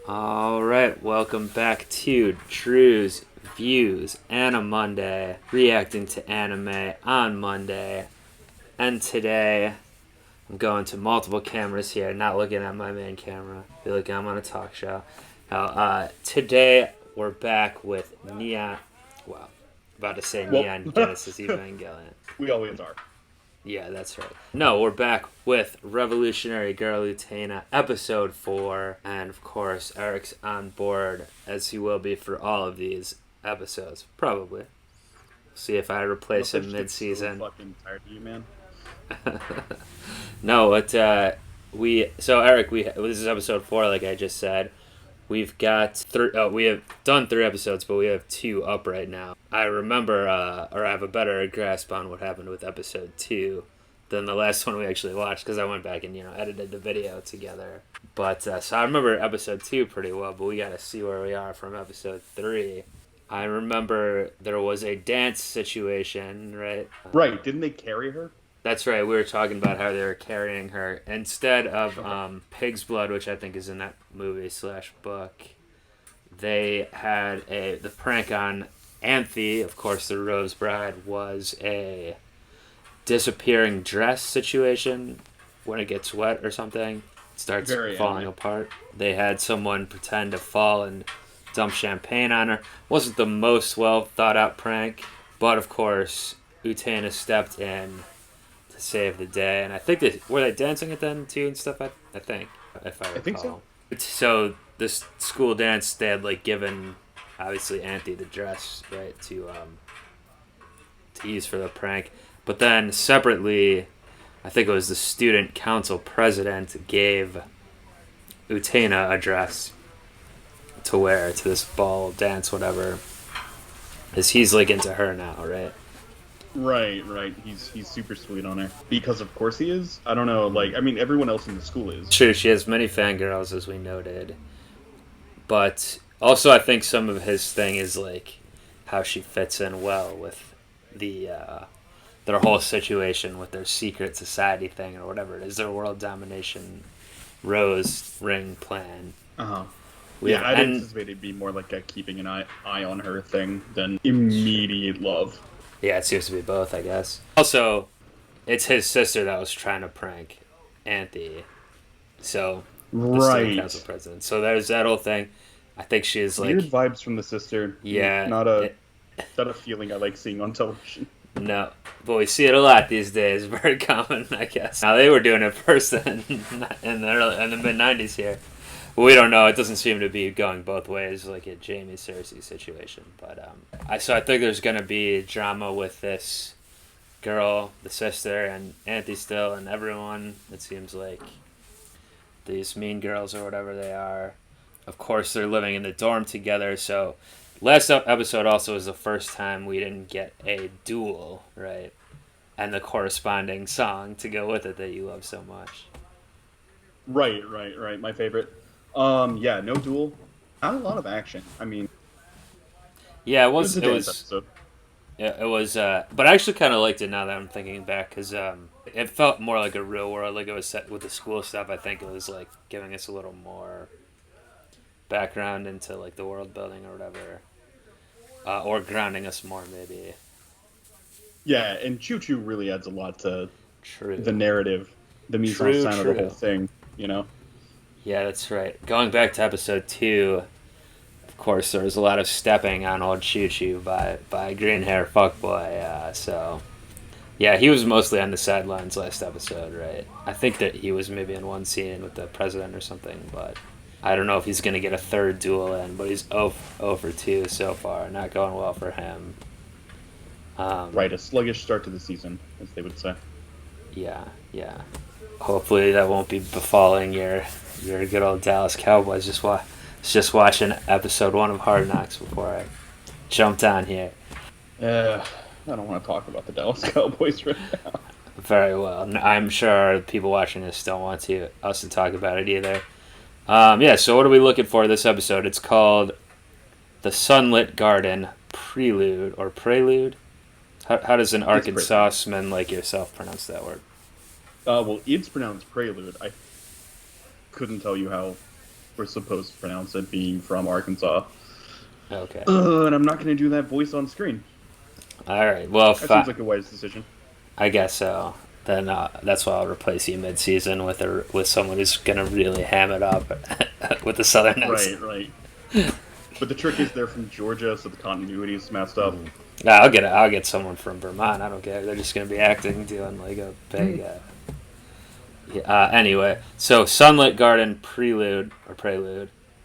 All right, welcome back to Drewz Viewz Anime Monday, reacting to anime on Monday. And today, I'm going to multiple cameras here, not looking at my main camera. I feel like I'm on a talk show. Today, we're back with Neon. Well, about to say Neon Genesis Evangelion. We always are. Yeah, that's right. No, we're back with Revolutionary Girl Utena, episode 4. And of course, Eric's on board, as he will be for all of these episodes. Probably. See if I replace him mid-season. So fucking tired of you, man. No, so Eric, this is episode 4, like I just said. We've got we have done 3 episodes, but we have 2 up right now. I remember, or I have a better grasp on what happened with episode 2 than the last one we actually watched, because I went back and edited the video together. But so I remember episode 2 pretty well, but we got to see where we are from episode 3. I remember there was a dance situation, right? Right? Didn't they carry her? That's right. We were talking about how they were carrying her instead of pig's blood, which I think is in that movie / book. They had the prank on Anthe. Of course, the Rose Bride was a disappearing dress situation. When it gets wet or something, it starts falling apart. They had someone pretend to fall and dump champagne on her. Wasn't the most well thought out prank, but of course, Utena stepped in save the day, and I think were they dancing at then too and stuff. I think, if I recall. I think so. So this school dance, they had given obviously Anthe the dress, right, to use for the prank, but then separately, I think it was the student council president gave Utena a dress to wear to this ball dance, whatever, because he's into her now, right? Right. He's super sweet on her. Because of course he is. I don't know, everyone else in the school is. True, she has many fangirls, as we noted. But also I think some of his thing is how she fits in well with their whole situation with their secret society thing or whatever it is, their world domination rose ring plan. Uh-huh. I'd anticipate it'd be more like a keeping an eye on her thing than immediate love. Yeah, it seems to be both, I guess. Also, it's his sister that was trying to prank Anthe. So, the student council president. So there's that whole thing. I think she is weird vibes from the sister. Yeah. Not a feeling I like seeing on television. No, but we see it a lot these days. Very common, I guess. Now, they were doing it first in the mid-90s here. We don't know. It doesn't seem to be going both ways, like a Jamie Cersei situation. But I think there's gonna be drama with this girl, the sister, and Anthe still, and everyone. It seems like these mean girls or whatever they are. Of course, they're living in the dorm together. So, last episode also was the first time we didn't get a duel, right? And the corresponding song to go with it that you love so much. Right. My favorite. No duel. Not a lot of action. I mean, yeah, it was. Episode. Yeah, it was. But I actually kind of liked it now that I'm thinking back, because it felt more like a real world. Like it was set with the school stuff. I think it was giving us a little more background into the world building or whatever, or grounding us more maybe. Yeah, and Choo Choo really adds a lot to the narrative, the mise en scène of the whole thing. Yeah, that's right. Going back to episode 2, of course, there was a lot of stepping on old Choo Choo by green hair fuckboy. So, yeah, he was mostly on the sidelines last episode, right? I think that he was maybe in one scene with the president or something, but I don't know if he's going to get a third duel in, but he's 0 for 2 so far. Not going well for him. Right, a sluggish start to the season, as they would say. Yeah. Hopefully that won't be befalling your good old Dallas Cowboys. Just watching episode 1 of Hard Knocks before I jumped on here. I don't want to talk about the Dallas Cowboys right now. Very well. I'm sure people watching this don't want us to talk about it either. So what are we looking for this episode? It's called The Sunlit Garden Prelude, or Prelude? How does an Arkansasman like yourself pronounce that word? Well, it's pronounced Prelude. I couldn't tell you how we're supposed to pronounce it, being from Arkansas. Okay. And I'm not going to do that voice on screen. All right. Well, that seems like a wise decision. I guess so. Then that's why I'll replace you mid-season with someone who's going to really ham it up with the Southern accent. Right. But the trick is they're from Georgia, so the continuity is messed up. Yeah, I'll get someone from Vermont. I don't care. They're just going to be acting, doing like a big. Anyway, so Sunlit Garden Prelude.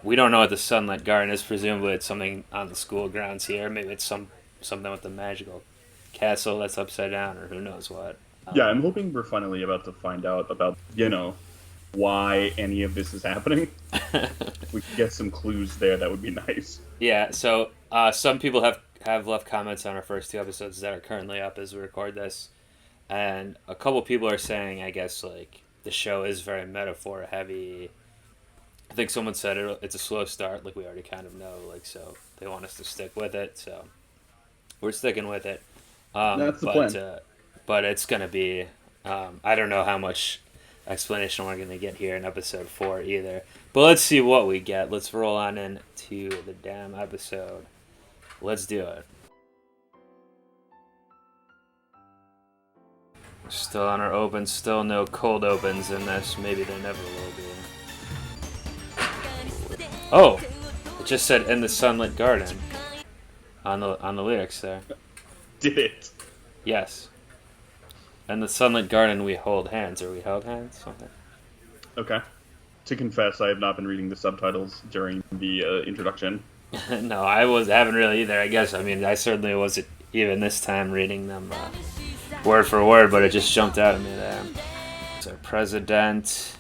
We don't know what the Sunlit Garden is. Presumably, it's something on the school grounds here. Maybe it's something with the magical castle that's upside down, or who knows what. Yeah, I'm hoping we're finally about to find out about why any of this is happening. If we could get some clues there, that would be nice. Yeah. So some people have left comments on our first 2 episodes that are currently up as we record this, and a couple people are saying, I guess, like, the show is very metaphor heavy. I think someone said it's a slow start, like we already kind of know, like, so they want us to stick with it, so we're sticking with it. That's the plan. But it's gonna be, I don't know how much explanation we're gonna get here in episode 4 either. But let's see what we get. Let's roll on into the damn episode. Let's do it. Still on our opens, still no cold opens in this. Maybe there never will be. Oh! It just said in the Sunlit Garden on the lyrics there. Did it? Yes. In the Sunlit Garden we hold hands, or we held hands? Something. Okay. To confess, I have not been reading the subtitles during the introduction. No, I haven't really either, I guess. I mean, I certainly wasn't even this time reading them word for word, but it just jumped out at me there. It's our president.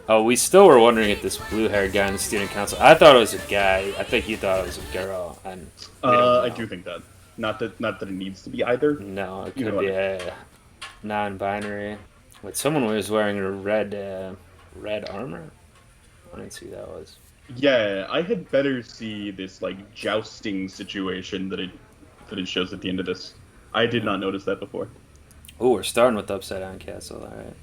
Oh, we still were wondering if this blue-haired guy in the student council. I thought it was a guy. I think you thought it was a girl. And I do think that. Not that it needs to be either. No, it could be a non-binary. But someone was wearing a red armor. I didn't see who that was. Yeah, I had better see this like jousting situation that it shows at the end of this. I did not notice that before. Oh, we're starting with the Upside Down Castle, alright.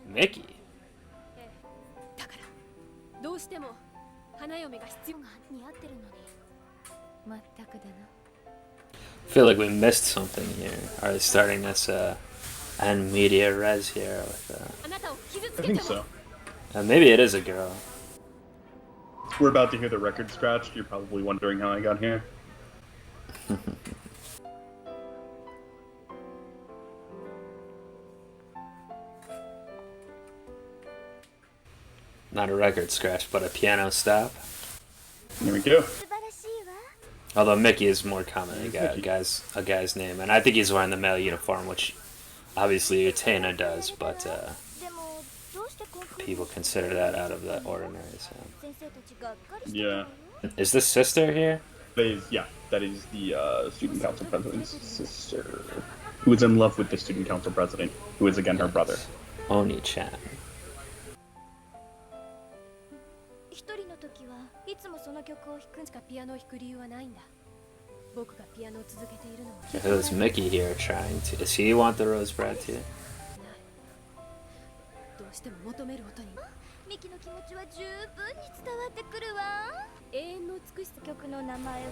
Mickey. I feel like we missed something here. Are they starting this en media res here with I think so. Maybe it is a girl. We're about to hear the record scratched. You're probably wondering how I got here. Not a record scratch, but a piano stop. Here we go. Although Mickey is more common, a guy's name, and I think he's wearing the male uniform, which obviously Utena does, but people consider that out of the ordinary. So. Yeah. Is this sister here? That is the student council president's sister, who is in love with the student council president, who is again her brother. Oni-chan. Who's Mickey here trying to? Does he want the rose bread too?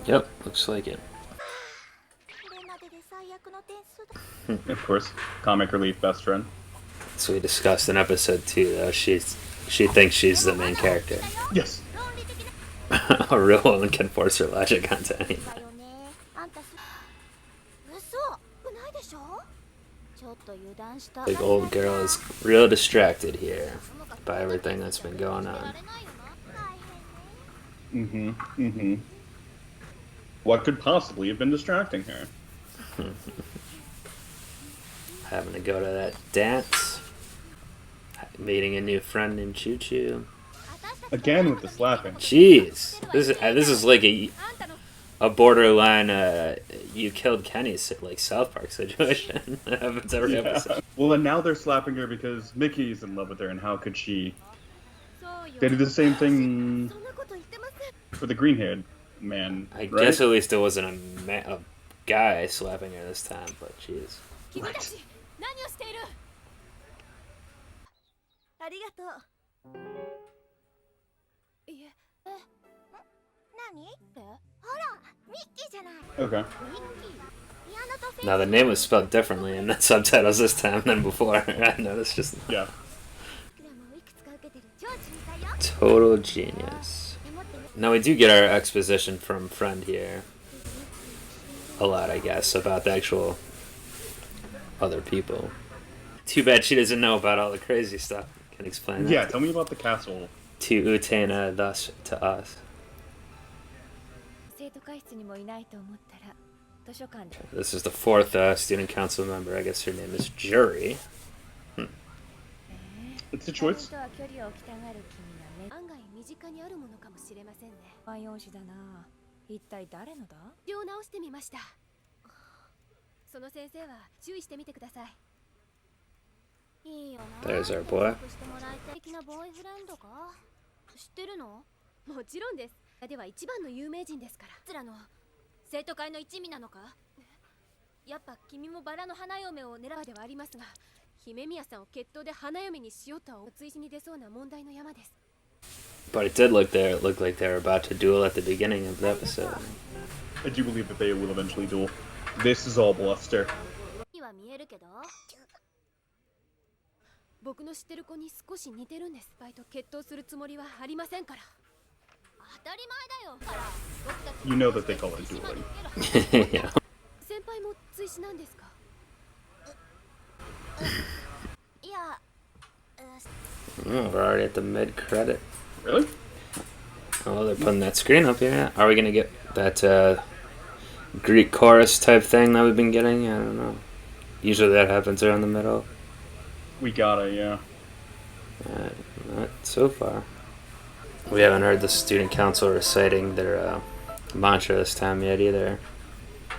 Yep, looks like it. Of course, comic relief best friend. So we discussed in episode 2, though, she thinks she's the main character. Yes. A real woman can force her logic onto anything. Big old girl is real distracted here by everything that's been going on. What could possibly have been distracting her? Having to go to that dance. Meeting a new friend named Choo Choo. Again with the slapping. Jeez, this is like a borderline you killed Kenny like South Park situation. That happens every episode. Well, and now they're slapping her because Mickey's in love with her, and how could she? They did the same thing for the green-haired man. I guess at least it wasn't a guy slapping her this time, but jeez. Right. Okay. Now the name was spelled differently in the subtitles this time than before. I noticed just Yeah. total genius. Now we do get our exposition from Friend here. A lot, I guess, about the actual other people. Too bad she doesn't know about all the crazy stuff. Can explain that. Yeah, tell me about the castle. To Utena, thus to us. This is the fourth student council member. I guess her name is Jury. It's a choice. 一体誰のだ？用直してみました。その先生は注意してみてください。いいよな。There's our boy. 的なボーイフレンドか？知ってるの？もちろんです。では一番の有名人ですから。つらの生徒会の一味なのか？やっぱ君もバラの花嫁を狙うではありますが、姫宮さんを決闘で花嫁にしようとはお追試に出そうな問題の山です。 But it did look like they were about to duel at the beginning of the episode. I do believe that they will eventually duel. This is all bluster. 僕の知ってる子に少し似てるんです。バイト決闘するつもりはありませんから。当たり前だよ。 You know that they call it dueling. Yeah. 先輩も追試なんですか？いや。 Oh, we're already at the mid-credit. Really? Oh, they're putting that screen up here. Are we gonna get that Greek chorus type thing that we've been getting? I don't know. Usually that happens around the middle. We gotta, yeah. Not so far. We haven't heard the student council reciting their mantra this time yet either.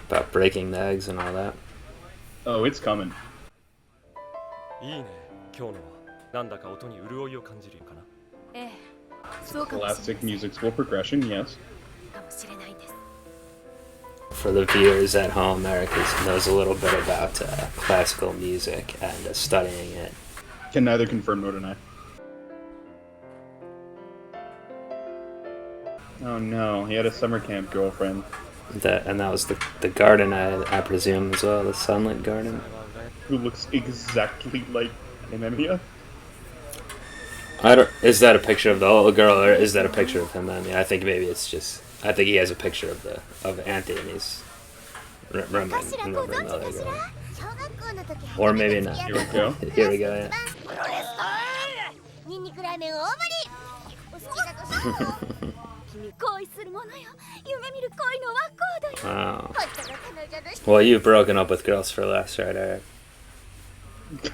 About breaking the eggs and all that. Oh, it's coming. いいね。今日のはなんだか音に潤いを感じるかな。ええ、そうかもしれない。 Classic music school progression, yes. かもしれないです。 For the viewers at home, Eric knows a little bit about classical music and studying it. Can neither confirm nor deny. Oh no, he had a summer camp girlfriend. That was the garden, I presume, as well, the Sunlit garden. Who looks exactly like Anemia? Is that a picture of the little girl, or is that a picture of him? I mean, I think maybe it's just. I think he has a picture of Auntie, and he's remembering the other girl. Or maybe not. Here we go. Here we go. Yeah. Wow. Well, you've broken up with girls for less, right, Eric?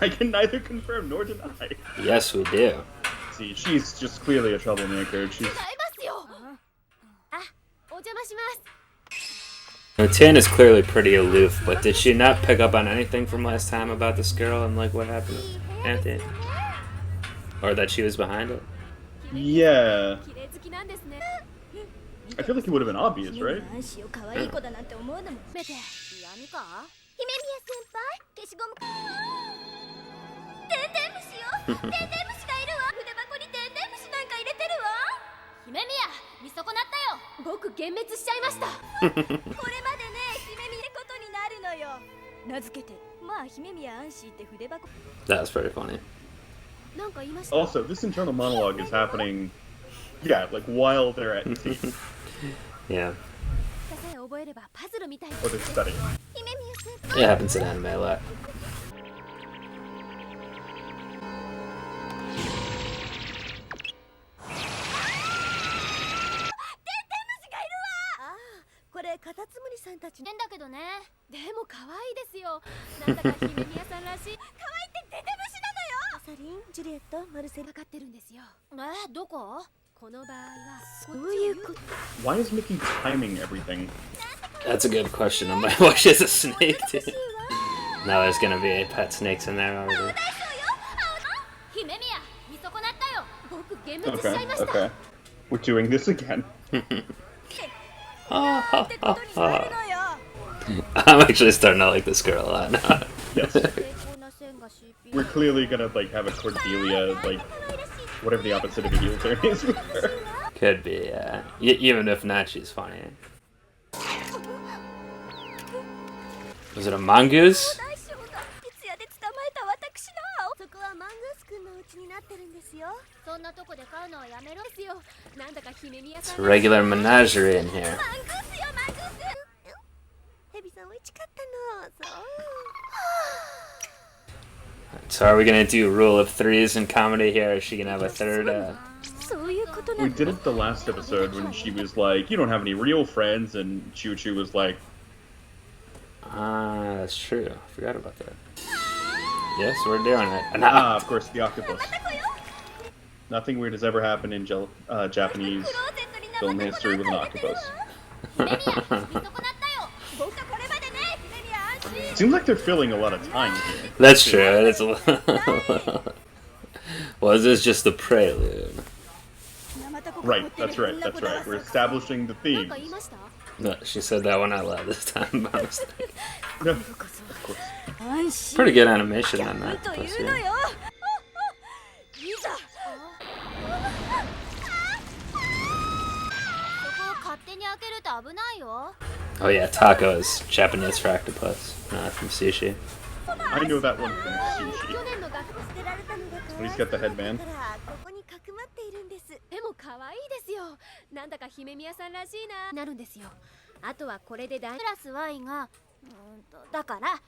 I can neither confirm nor deny. Yes, we do. See, she's just clearly a troublemaker. She's... Utena is clearly pretty aloof, but did she not pick up on anything from last time about this girl and like what happened to Auntie? Or that she was behind it? Yeah. I feel like it would have been obvious, right? Yeah. That was pretty funny. Also, this internal monologue is happening, yeah, like while they're at tea. Yeah. Or they're studying. It happens in anime a lot. Why is Mickey timing everything? That's a good question. I might watch as a snake too. Now there's gonna be pet snakes in there already. Okay. We're doing this again. I'm actually starting to like this girl a lot now. Yes. We're clearly gonna like have a Cordelia like whatever the opposite of a heel turn is with her. Could be, yeah. Even if not, she's funny. Was it a mongoose? 徹夜で捕まえた私のそこはマングース君の家になってるんですよ。そんなとこで飼うのはやめろですよ。なんだか姫宮 It's さ a ん regular menagerie in here. マングースよマングース。ヘビさん美味しかったの。そう。 So are we gonna do rule of threes in comedy here? Is she gonna have a third? そういうことな We の。 did it the last episode when she was like, "You don't have any real friends," and Choo Choo was like, That's true. I forgot about that. Yes, we're doing it. "Ah, of course, the octopus." Nothing weird has ever happened in Japanese film history with an octopus. Seems like they're filling a lot of time here. That's true. It's a well, is this just the prelude? Right, that's right, that's right. We're establishing the なん themes. か言いました？ No, she said that one out loud this time by mistake. No, of course. Pretty good animation on that. という Plus, の yeah. よ。いざ。そこを勝手に開けると危ないよ。 Oh yeah, tacos, Japanese for octopus, not from sushi. I know that one from 去 sushi. 年の学校捨てられたのが可愛い He's got the headband. だからここにかくまっているんです。でも可愛いですよ。なんだか姫宮さんらしいな。なるんですよ。あとはこれで大クラス Y がだから。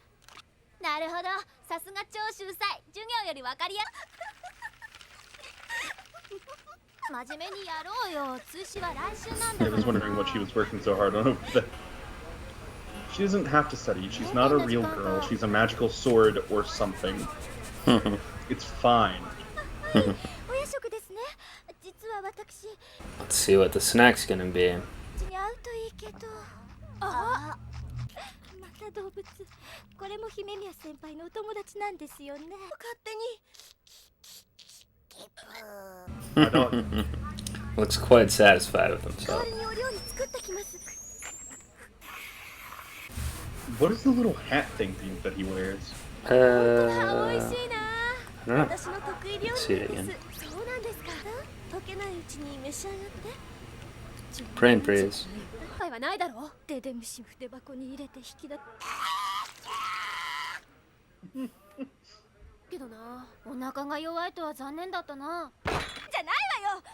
なるほど。さすが超秀才。授業よりわかりや。真面目にやろうよ。通知は来週なんだ I か was wondering what she was working so hard on. She doesn't have to study. She's not a real girl. She's a magical sword or something. It's fine. お夜食ですね。実は私 Let's see what the snack's gonna be. に会うといいけど。あ、また動物。これも姫宮先輩のお友達なんですよね。勝手に。 My dog. Looks quite satisfied with 代 himself. わりにお料理作ってきます。 What is the little hat thing that he wears? 美味 Uh, しいな。 I don't know. 私の得意料理です。 See it again. そうなんですか。溶けないうちに召し上がって。 Brain freeze. 今回はないだろう。デデムシ筆箱に入れて引き出。けどな、お腹が弱いとは残念だったな。じゃないわよ。なんで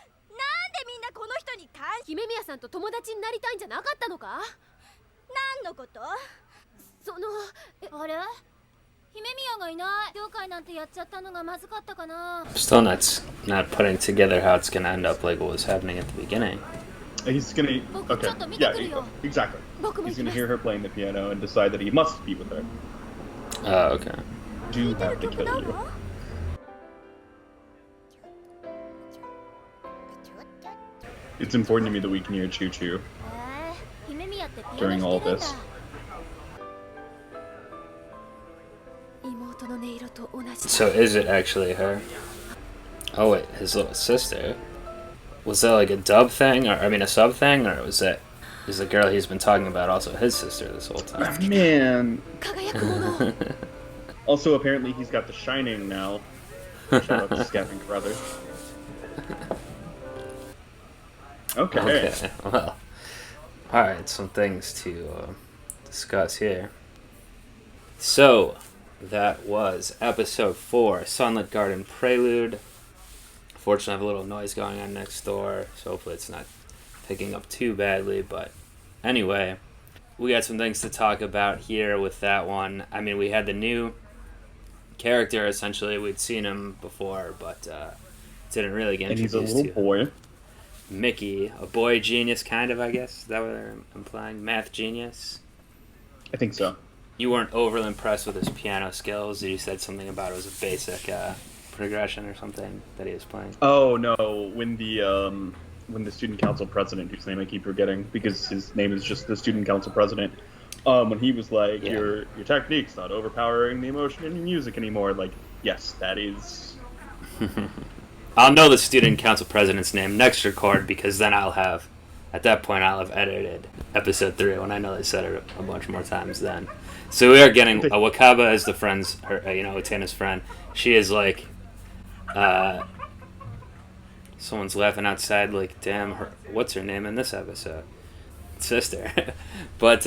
みんなこの人に姫宮さんと友達になりたいんじゃなかったのか？何のこと？そのあれ？姫宮がいない。了解なんてやっちゃったのがまずかったかな。 Still not putting together how it's gonna end up like what was happening at the beginning. He's gonna. Okay. Yeah, exactly. He's gonna hear her playing the piano and decide that he must be with her. Oh, okay. Do have to kill you. It's important to me that we can hear Choo Choo during all this. So is it actually her? Oh wait, his little sister. Was that like a dub thing, or I mean a sub thing, or was that is the girl he's been talking about also his sister this whole time? Man. Also, apparently he's got The Shining now. Shout out to Scavenger Brothers. Okay. Okay, well, alright, some things to discuss here. So, that was episode 4, Sunlit Garden Prelude. Fortunately, I have a little noise going on next door, so hopefully it's not picking up too badly, but anyway, we got some things to talk about here with that one. I mean, we had the new character, essentially. We'd seen him before, but didn't really get And he's introduced a little to boy. Mickey, a boy genius, kind of, I guess. Is that what they're implying? Math genius? I think so. You weren't overly impressed with his piano skills. You said something about it was a basic progression or something that he was playing. Oh no! When the student council president, whose name I keep forgetting because his name is just the student council president, when he was like, Yeah. your technique's not overpowering the emotion in your music anymore. Like, yes, that is. I'll know the student council president's name next record because then at that point I'll have edited episode 3 when I know they said it a bunch more times then. So we are getting Wakaba as the friend's, Utena's friend. She is like, Someone's laughing outside like, damn, what's her name in this episode? Sister. But,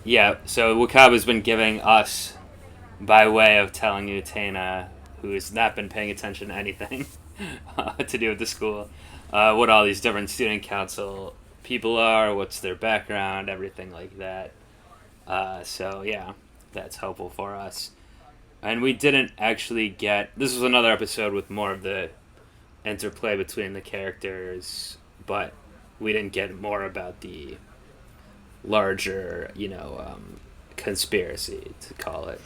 yeah, so Wakaba's been giving us, by way of telling Utena, who has not been paying attention to anything to do with the school, what all these different student council people are, what's their background, everything like that. So, yeah, that's helpful for us. And we didn't actually get... This was another episode with more of the interplay between the characters, but we didn't get more about the larger, conspiracy, to call it,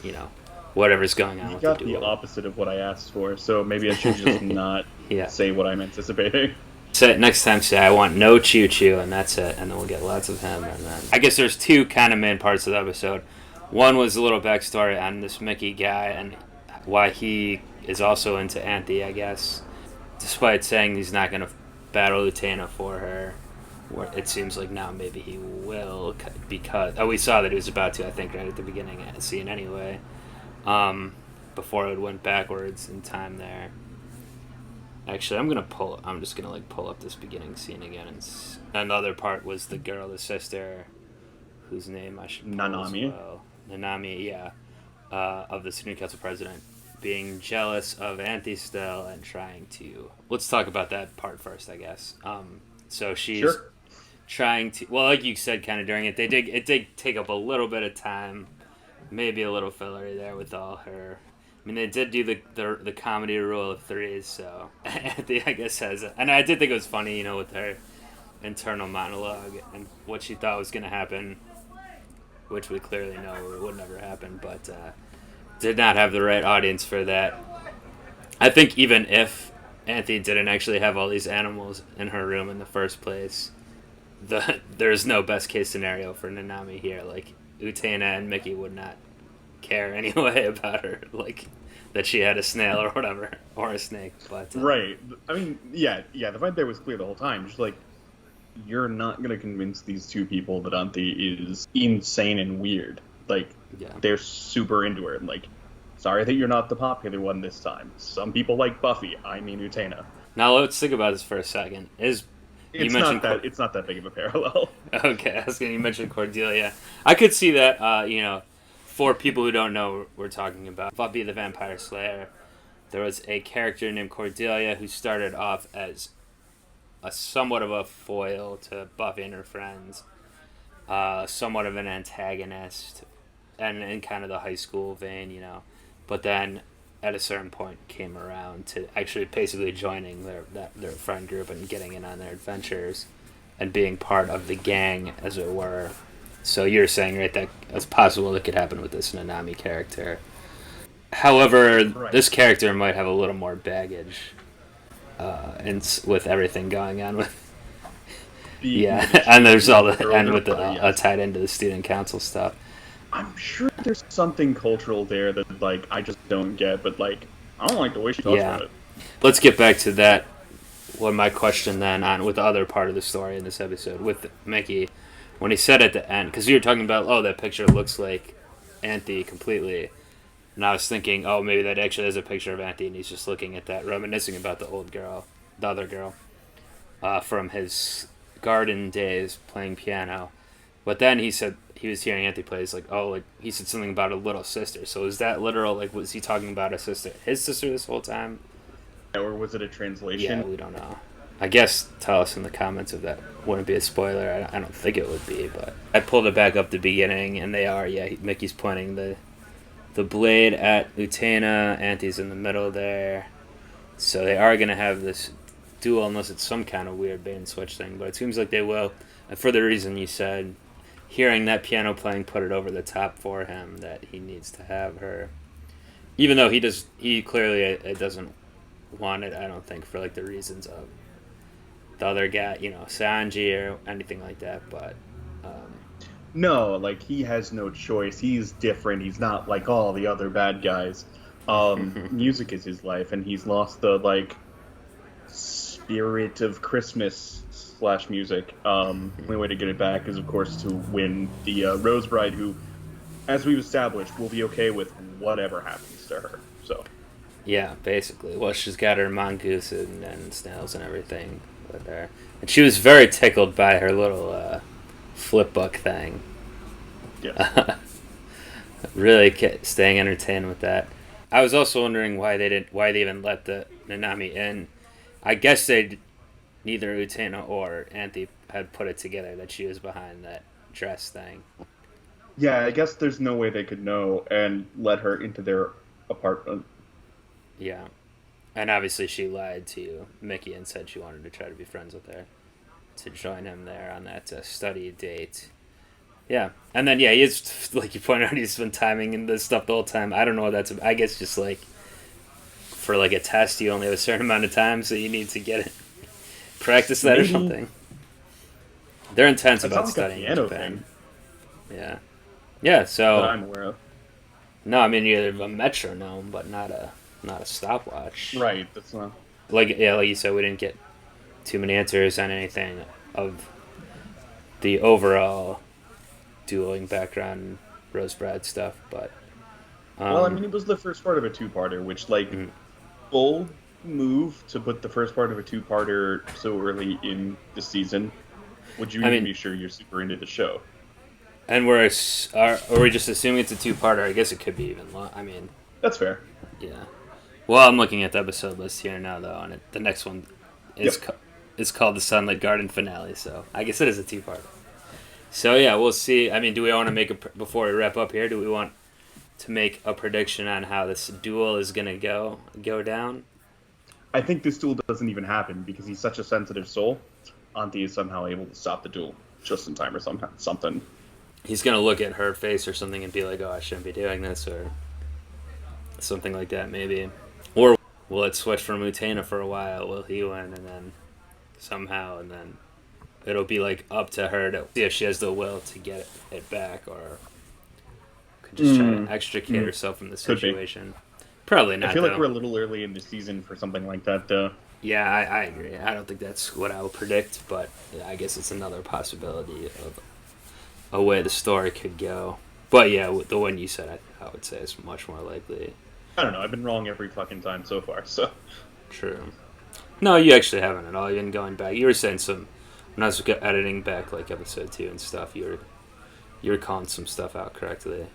whatever's going on You with got the the duel. opposite of what I asked for, so maybe I should just not Yeah. say what I'm anticipating. So next time, say I want no Choo Choo, and that's it, and then we'll get lots of him. And then I guess there's two kind of main parts of the episode. One was a little backstory on this Mickey guy and why he is also into Anthe, I guess, despite saying he's not going to battle Utena for her. It seems like now maybe he will, because we saw that he was about to, I think, right at the beginning of the scene anyway, before it went backwards in time there. Actually, I'm just gonna pull up this beginning scene again. And another part was the girl, the sister, whose name I should pull Nanami. as well. Nanami, yeah, of the student council president, being jealous of Anthe still and trying to. Let's talk about that part first, I guess. So she's trying to. Well, like you said, kind of during it, it did take up a little bit of time, maybe a little fillery there with all her. I mean, they did do the comedy rule of threes, so Anthe, I guess, has it. And I did think it was funny, with her internal monologue and what she thought was going to happen, which we clearly know would never happen, but did not have the right audience for that. I think even if Anthe didn't actually have all these animals in her room in the first place, there's no best case scenario for Nanami here. Like, Utena and Mickey would not care anyway about her, like that she had a snail or whatever, or a snake. But right. I mean, yeah. The fight there was clear the whole time. Just like, you're not gonna convince these two people that Anthe is insane and weird. Like, they're super into her. Like, sorry that you're not the popular one this time. Some people like Buffy. I mean Utena. Now let's think about this for a second. It's not that big of a parallel. Okay, I was gonna mention Cordelia. I could see that. For people who don't know, we're talking about Buffy the Vampire Slayer. There was a character named Cordelia who started off as a somewhat of a foil to Buffy and her friends, somewhat of an antagonist, and in kind of the high school vein, But then, at a certain point, came around to actually basically joining their friend group and getting in on their adventures, and being part of the gang, as it were. So you're saying, right, that it's possible it could happen with this Nanami character. However, This character might have a little more baggage, and with everything going on with, and there's all tied into the student council stuff. I'm sure there's something cultural there that I just don't get, but I don't like the way she talks about it. Let's get back to that. Well, my question then on with the other part of the story in this episode with Mickey. When he said at the end, because you were talking about, that picture looks like Anthe completely. And I was thinking, maybe that actually is a picture of Anthe, and he's just looking at that, reminiscing about the other girl, from his garden days playing piano. But then he said he was hearing Anthe play. He's he said something about a little sister. So is that literal? Was he talking about his sister this whole time? Or was it a translation? Yeah, we don't know. I guess tell us in the comments if that wouldn't be a spoiler. I don't think it would be, but I pulled it back up the beginning, and they are. Yeah, Mickey's pointing the blade at Utena. Anthe's in the middle there, so they are gonna have this duel unless it's some kind of weird bait and switch thing. But it seems like they will, and for the reason you said, hearing that piano playing put it over the top for him that he needs to have her, even though he clearly doesn't want it. I don't think for the reasons of the other guy, Sanji or anything like that, but no, he has no choice. He's different. He's not like all the other bad guys. Music is his life, and he's lost the spirit of Christmas / music. Only way to get it back is, of course, to win the Rose Bride, who, as we've established, will be okay with whatever happens to her. So Yeah, basically. Well, she's got her mongoose and snails and everything with her. And she was very tickled by her little flip book thing. Yeah. Really staying entertained with that. I was also wondering why they even let the Nanami in. I guess neither Utena or Anthe had put it together that she was behind that dress thing. Yeah, I guess there's no way they could know and let her into their apartment. Yeah. And obviously she lied to Mickey and said she wanted to try to be friends with her to join him there on that study date. Yeah. And then, yeah, he's, like you pointed out, he's been timing and this stuff the whole time. I don't know what that's about. I guess just like for like a test, you only have a certain amount of time, so you need to get it. Practice that or something. They're intense about studying in Japan. Yeah. Yeah, so... that I'm aware of. No, I mean, you have a metronome, but not a stopwatch. Right, that's not... Like you said, we didn't get too many answers on anything of the overall dueling background Rosebud stuff, but... well, I mean, it was the first part of a two-parter, which, like, bold move to put the first part of a two-parter so early in the season. Would you even be sure you're super into the show? And are we just assuming it's a two-parter? I guess it could be even long. I mean... That's fair. Yeah. Well, I'm looking at the episode list here now, though, and the next one is is called the Sunlit Garden Finale, so I guess it is a two-parter. So, yeah, we'll see. I mean, do we want to make before we wrap up here, do we want to make a prediction on how this duel is going to go down? I think this duel doesn't even happen because he's such a sensitive soul. Anthe is somehow able to stop the duel just in time or something. He's going to look at her face or something and be like, oh, I shouldn't be doing this, or something like that, maybe. Or will it switch from Utena for a while? Will he win, and then somehow, and then it'll be like up to her to see if she has the will to get it back, or could just try to extricate herself from the situation. Probably not. I feel like we're a little early in the season for something like that, though. Yeah, I agree. I don't think that's what I would predict, but yeah, I guess it's another possibility of a way the story could go. But yeah, the one you said, I would say is much more likely. I don't know. I've been wrong every fucking time so far, so. True. No, you actually haven't at all. You've been going back. You were saying when I was editing back like episode 2 and stuff, you were calling some stuff out correctly.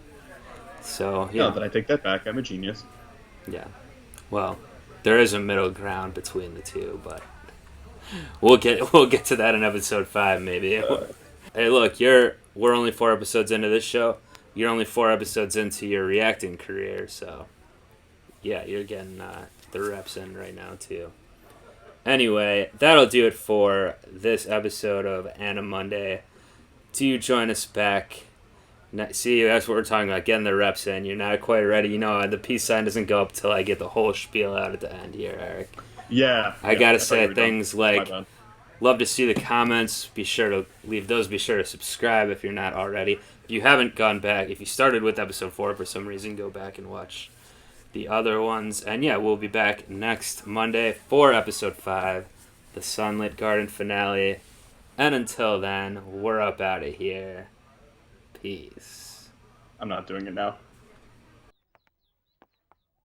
So yeah. No, but I take that back. I'm a genius. Yeah. Well, there is a middle ground between the two, but we'll get to that in episode 5 maybe. Hey, look, we're only 4 episodes into this show. You're only 4 episodes into your reacting career, so yeah, you're getting the reps in right now too. Anyway, that'll do it for this episode of Anna Monday. Do join us back. See, that's what we're talking about, getting the reps in. You're not quite ready. You know, the peace sign doesn't go up till I get the whole spiel out at the end here, Eric. Yeah. I gotta say things like, love to see the comments. Be sure to leave those. Be sure to subscribe if you're not already. If you haven't gone back, if you started with episode 4 for some reason, go back and watch the other ones. And yeah, we'll be back next Monday for episode 5, the Sunlit Garden finale. And until then, we're up out of here. Peace. I'm not doing it now.